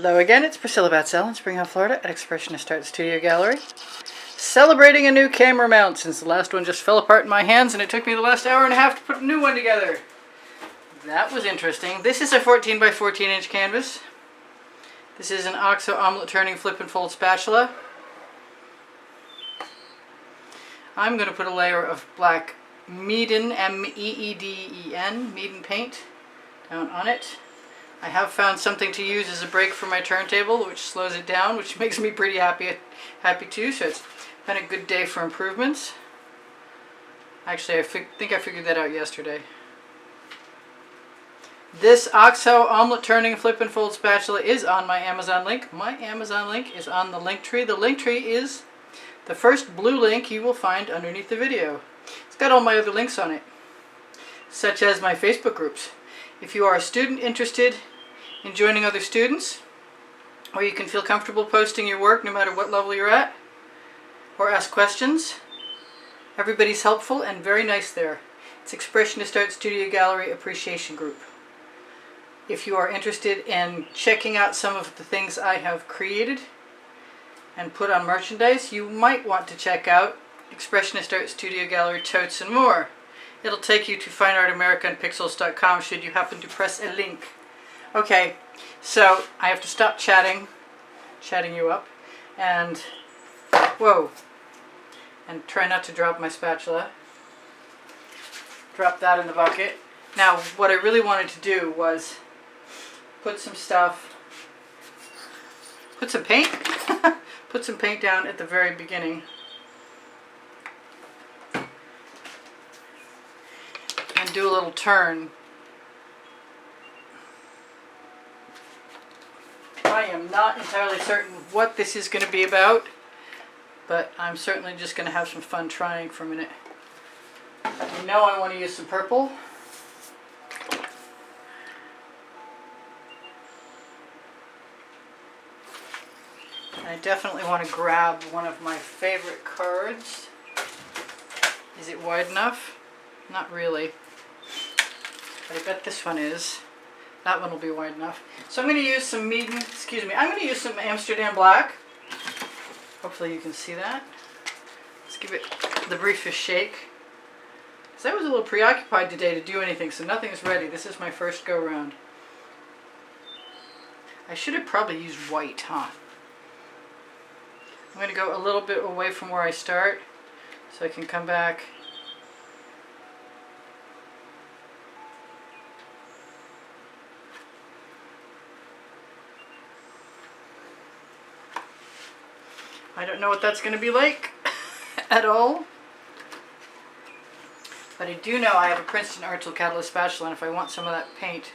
Hello again, it's Priscilla Batzell in Spring Hill, Florida at Expressionist Art Studio Gallery. Celebrating a new camera mount since the last one just fell apart in my hands and it took me the last hour and a half to put a new one together. That was interesting. This is a 14 by 14 inch canvas. This is an OXO omelet turning flip and fold spatula. I'm going to put a layer of black Meeden, M-E-E-D-E-N, Meeden paint down on it. I have found something to use as a break for my turntable, which slows it down, which makes me pretty happy too. So it's been a good day for improvements. Actually, I think I figured that out yesterday. This OXO omelet turning flip and fold spatula is on my Amazon link. My Amazon link is on the link tree. The link tree is the first blue link you will find underneath the video. It's got all my other links on it, such as my Facebook groups. If you are a student interested in joining other students, or you can feel comfortable posting your work no matter what level you're at, or ask questions, everybody's helpful and very nice there. It's Expressionist Art Studio Gallery Appreciation Group. If you are interested in checking out some of the things I have created and put on merchandise, you might want to check out Expressionist Art Studio Gallery Totes and More. It'll take you to fineartamericaandpixels.com should you happen to press a link. Okay, so I have to stop chatting you up, and and try not to drop my spatula. Drop that in the bucket. Now, what I really wanted to do was put some paint, put some paint down at the very beginning. And do a little turn. I am not entirely certain what this is going to be about, but I'm certainly just going to have some fun trying for a minute. You know I want to use some purple. I definitely want to grab one of my favorite cards. Is it wide enough? Not really. But I bet this one is. That one will be wide enough. So I'm going to use some Meeden, I'm going to use some Amsterdam Black. Hopefully you can see that. Let's give it the briefest shake. Because I was a little preoccupied today to do anything, so nothing is ready. This is my first go round. I should have probably used white, huh? I'm going to go a little bit away from where I start so I can come back. I don't know what that's going to be like at all. But I do know I have a Princeton Art Tool Catalyst spatula, and if I want some of that paint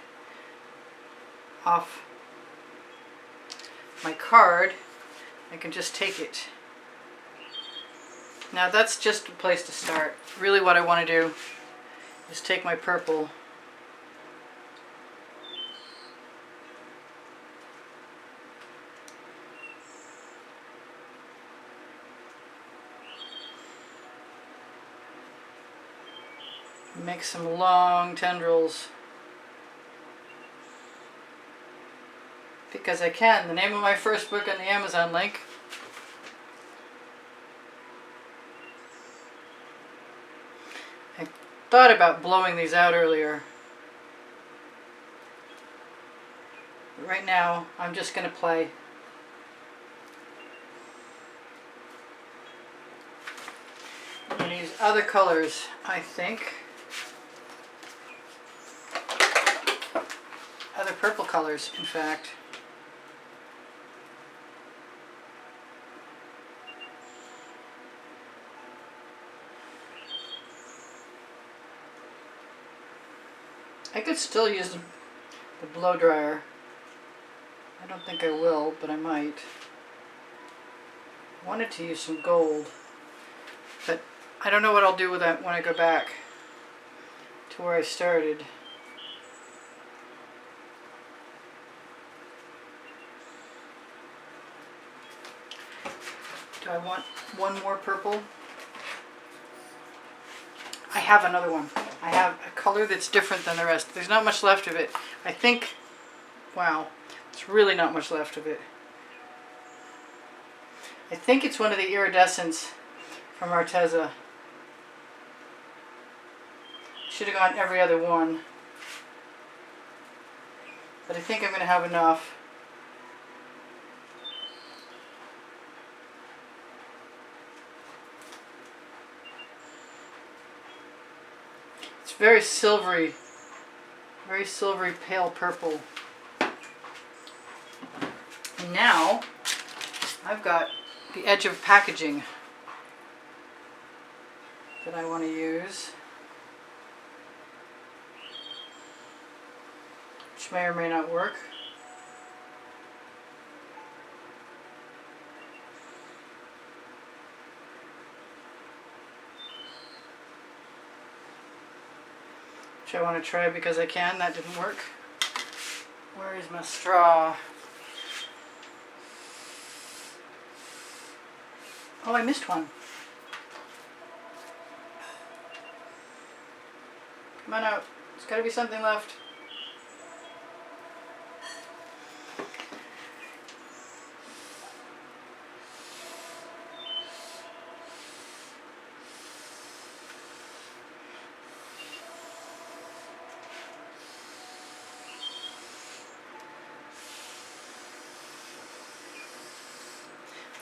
off my card, I can just take it. Now that's just a place to start. Really what I want to do is take my purple make some long tendrils because I can. The name of my first book on the Amazon link. I thought about blowing these out earlier. But right now I'm just going to play. I'm going to use other colors, I think. Other purple colors, in fact. I could still use the blow dryer. I don't think I will, but I might. I wanted to use some gold, but I don't know what I'll do with that when I go back to where I started. Do I want one more purple? I have another one. I have a color that's different than the rest. There's not much left of it. I think, wow, There's really not much left of it. I think it's one of the iridescents from Arteza. Should have gone every other one. But I think I'm going to have enough. It's very silvery pale purple. And now I've got the edge of packaging that I want to use, which may or may not work. Which I want to try because I can. That didn't work. Where is my straw? Oh, I missed one. Come on out. There's got to be something left.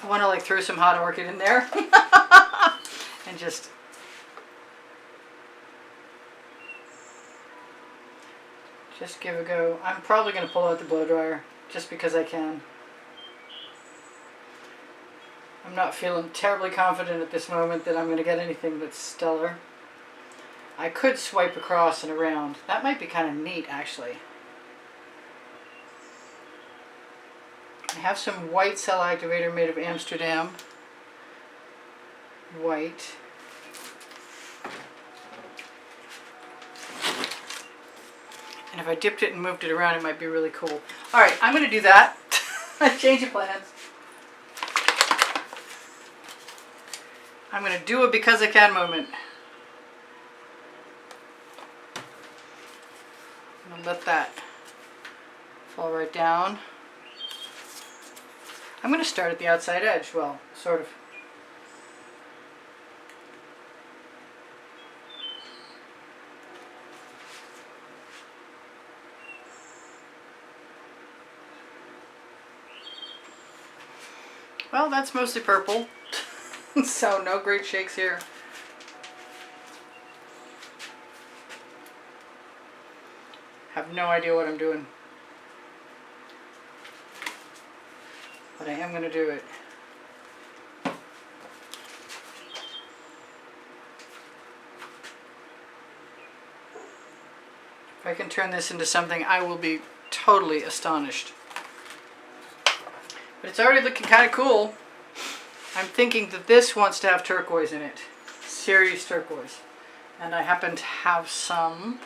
I want to like throw some hot orchid in there and just give a go. I'm probably going to pull out the blow dryer just because I can. I'm not feeling terribly confident at this moment that I'm going to get anything that's stellar. I could swipe across and around. That might be kind of neat actually. I have some white cell activator made of Amsterdam white. And if I dipped it and moved it around, it might be really cool. Alright, I'm going to do that. Change of plans. I'm going to do a because I can moment. I'm going to let that fall right down. I'm going to start at the outside edge, well, sort of. Well, that's mostly purple, so no great shakes here. Have no idea what I'm doing. But I am going to do it. If I can turn this into something, I will be totally astonished. But it's already looking kind of cool. I'm thinking that this wants to have turquoise in it. Serious turquoise. And I happen to have some.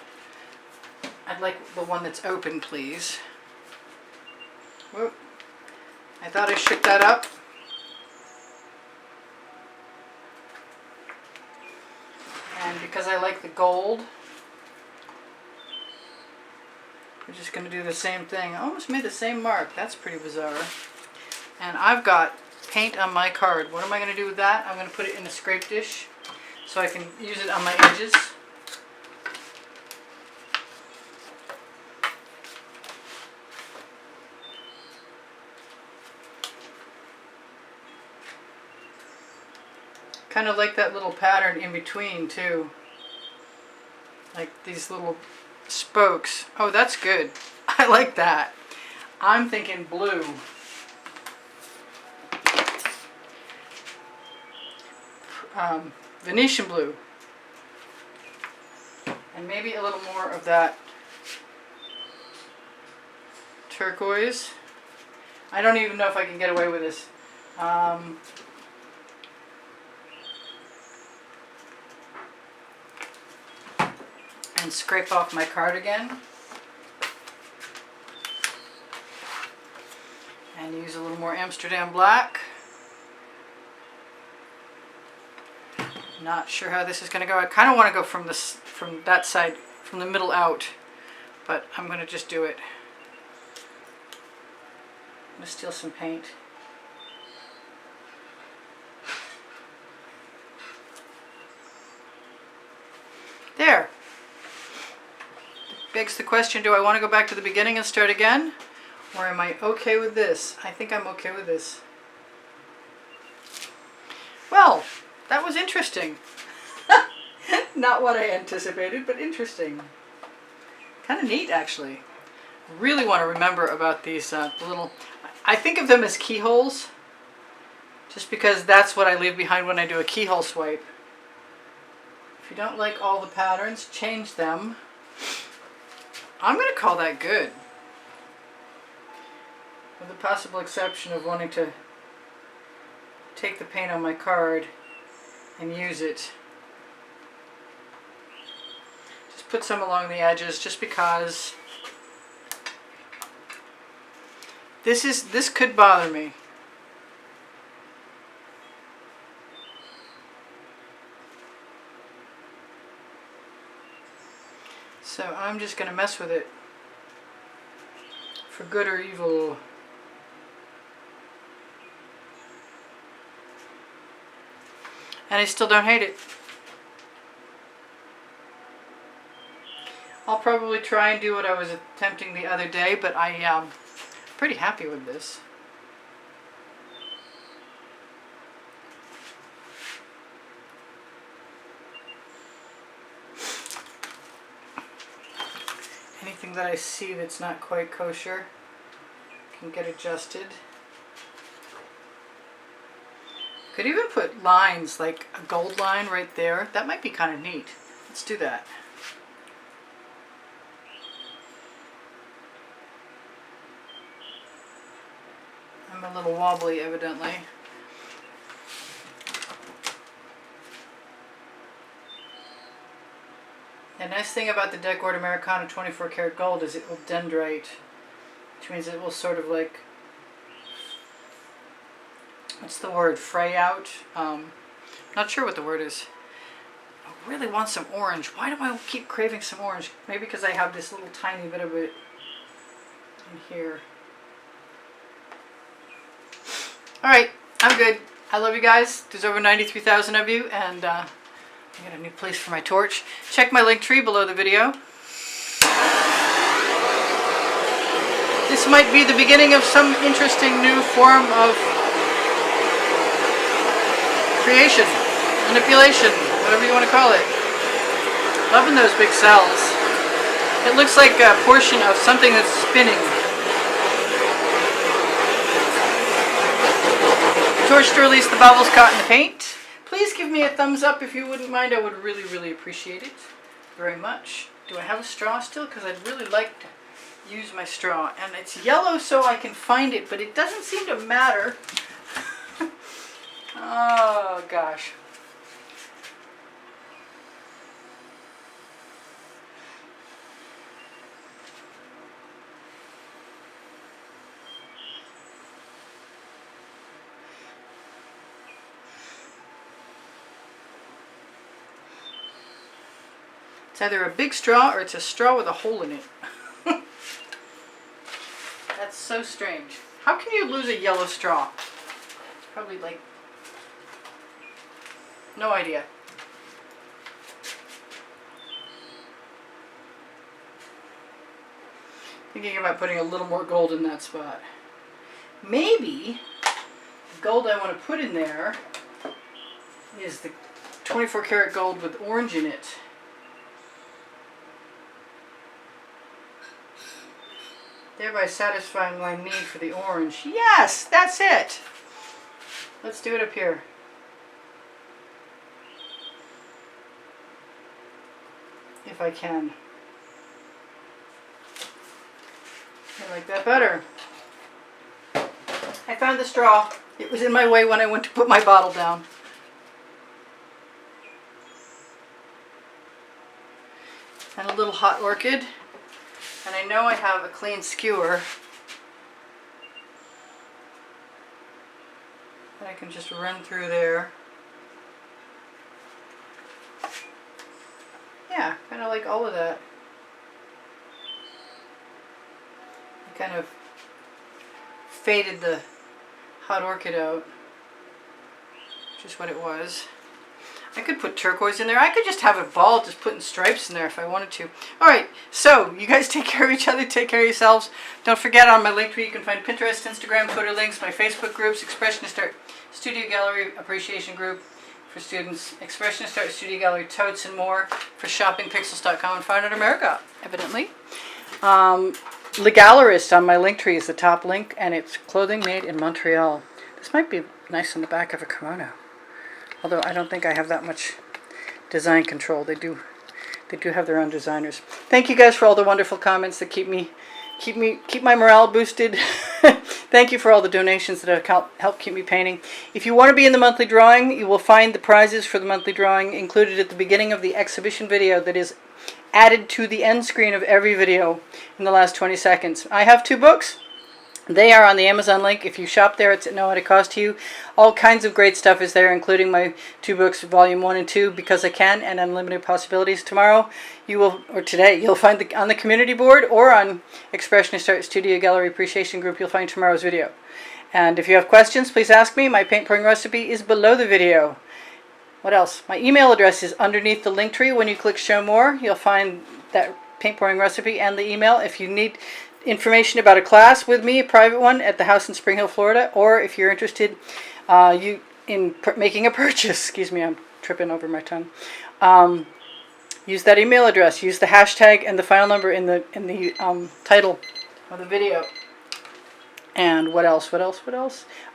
I'd like the one that's open, please. Whoop. I thought I shook that up. And because I like the gold, we're just going to do the same thing. I almost made the same mark. That's pretty bizarre. And I've got paint on my card. What am I going to do with that? I'm going to put it in a scrape dish so I can use it on my edges. Kind of like that little pattern in between too. Like these little spokes. Oh, that's good. I like that. I'm thinking blue. Venetian blue. And maybe a little more of that turquoise. I don't even know if I can get away with this. And scrape off my card again. And use a little more Amsterdam black. Not sure how this is going to go. I kind of want to go from that side, from the middle out, but I'm going to just do it. going to steal some paint. There. Begs the question, do I want to go back to the beginning and start again? Or am I okay with this? I think I'm okay with this. Well, that was interesting. Not what I anticipated, but interesting. Kind of neat, actually. I really want to remember about these little... I think of them as keyholes, just because that's what I leave behind when I do a keyhole swipe. If you don't like all the patterns, change them. I'm going to call that good. With the possible exception of wanting to take the paint on my card and use it. Just put some along the edges just because this could bother me. So I'm just going to mess with it for good or evil. And I still don't hate it. I'll probably try and do what I was attempting the other day, but I am pretty happy with this. Anything that I see that's not quite kosher can get adjusted. Could even put lines, like a gold line right there. That might be kind of neat. Let's do that. I'm a little wobbly, evidently. The nice thing about the Decor Americana 24 karat gold is it will dendrite, which means it will sort of like, what's the word, fray out? Not sure what the word is. I really want some orange. Why do I keep craving some orange? Maybe because I have this little tiny bit of it in here. Alright, I'm good. I love you guys. There's over 93,000 of you, and I got a new place for my torch. Check my link tree below the video. This might be the beginning of some interesting new form of creation, manipulation, whatever you want to call it. Loving those big cells. It looks like a portion of something that's spinning. Torch to release the bubbles caught in the paint. Please give me a thumbs up if you wouldn't mind. I would really, really appreciate it very much. Do I have a straw still? Because I'd really like to use my straw. And it's yellow so I can find it, but it doesn't seem to matter. Oh, gosh. It's either a big straw or it's a straw with a hole in it. That's so strange. How can you lose a yellow straw? It's probably like... no idea. Thinking about putting a little more gold in that spot. Maybe the gold I want to put in there is the 24 karat gold with orange in it. Thereby satisfying my need for the orange. Yes, that's it. Let's do it up here. If I can. I like that better. I found the straw. It was in my way when I went to put my bottle down. And a little hot orchid. And I know I have a clean skewer that I can just run through there. Yeah, kind of like all of that. Kind of faded the hot orchid out, which is what it was. I could put turquoise in there. I could just have a ball just putting stripes in there if I wanted to. Alright, so you guys take care of each other, take care of yourselves. Don't forget, on my link tree you can find Pinterest, Instagram, Twitter links, my Facebook groups, Expressionist Art Studio Gallery Appreciation Group for students, Expressionist Art Studio Gallery totes and more for shoppingpixels.com and Fine Art America, evidently. Legallerist on my link tree is the top link, and it's clothing made in Montreal. This might be nice on the back of a kimono. Although I don't think I have that much design control. They do have their own designers. Thank you guys for all the wonderful comments that keep my morale boosted. Thank you for all the donations that have helped keep me painting. If you want to be in the monthly drawing, you will find the prizes for the monthly drawing included at the beginning of the exhibition video that is added to the end screen of every video in the last 20 seconds. I have 2 books. They are on the Amazon link. If you shop there, it's at no added cost to you. All kinds of great stuff is there, including my 2 books, Volume 1 and 2, Because I Can, and Unlimited Possibilities. Tomorrow, today, you'll find on the community board or on Expressionist Art Studio Gallery Appreciation Group, you'll find tomorrow's video. And if you have questions, please ask me. My paint pouring recipe is below the video. What else? My email address is underneath the link tree. When you click Show More, you'll find that paint pouring recipe and the email. If you need information about a class with me, a private one at the house in Spring Hill, Florida, or if you're interested in making a purchase, excuse me, I'm tripping over my tongue, use that email address, use the hashtag and the file number in the title of the video. And what else?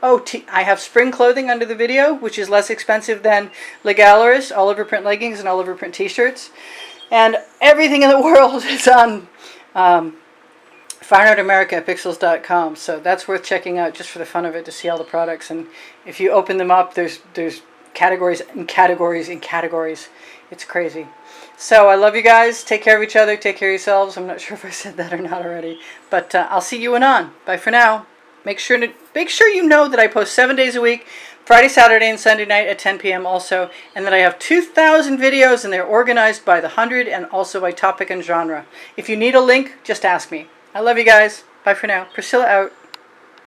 Oh, I have spring clothing under the video, which is less expensive than Legallerist, all over print leggings and all over print t-shirts. And everything in the world is on Fine Art America at pixels.com, so that's worth checking out just for the fun of it, to see all the products. And if you open them up, there's categories and categories and categories. It's crazy. So I love you guys. Take care of each other. Take care of yourselves. I'm not sure if I said that or not already, but I'll see you on. Bye for now. Make sure you know that I post 7 days a week, Friday, Saturday, and Sunday night at 10 p.m. also, and that I have 2,000 videos, and they're organized by the 100 and also by topic and genre. If you need a link, just ask me. I love you guys. Bye for now. Priscilla out.